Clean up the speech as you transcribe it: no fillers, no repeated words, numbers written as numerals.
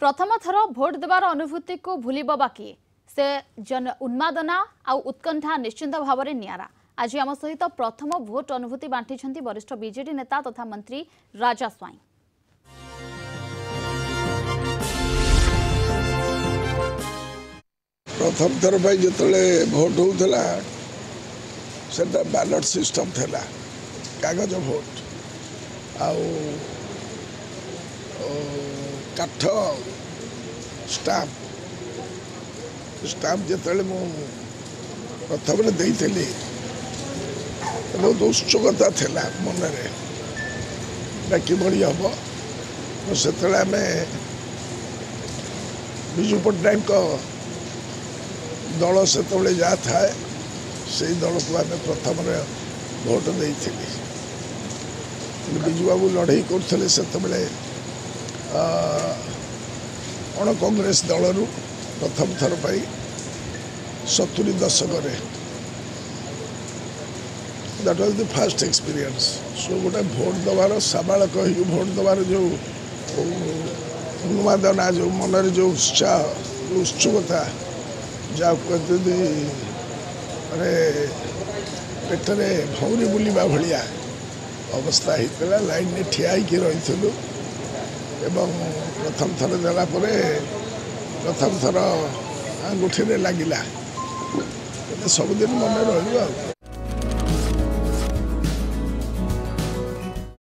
प्रथम थर भोट देवार अनुभूति को भूलिब बाकी से जन उन्मादना आ उत्कंठा निश्चिंत भाव में नियारा। आज आम सहित प्रथम भोट अनुभूति बांटी वरिष्ठ बीजेडी नेता तथा मंत्री राजा स्वाई। प्रथम थर पर जिते भोट होता से बैलेट सिस्टम थिला कागज भोट काठ स्टाम्प जिते प्रथम देती बहुत उत्सुकता थिला मनरे कि हम से विजु पट्टनायक दल से जहाँ थाए से दल को आम प्रथम भोट देती विजु बाबू लड़ई करते से अण कांग्रेस दलरू प्रथम थर पर 70 दशक that was the first experience. So गोटे भोट दबार साबालक भोट दबार जो उन्मादना जो मनरे जो उत्साह उत्सुकता जहाँ कहते अरे पेटरे भौरी बुलवा भाया अवस्था होता लाइन में ठिया रही एवं प्रथम थर देला प्रथम थर आंगुठी लगिला सबुदिन मन रहा।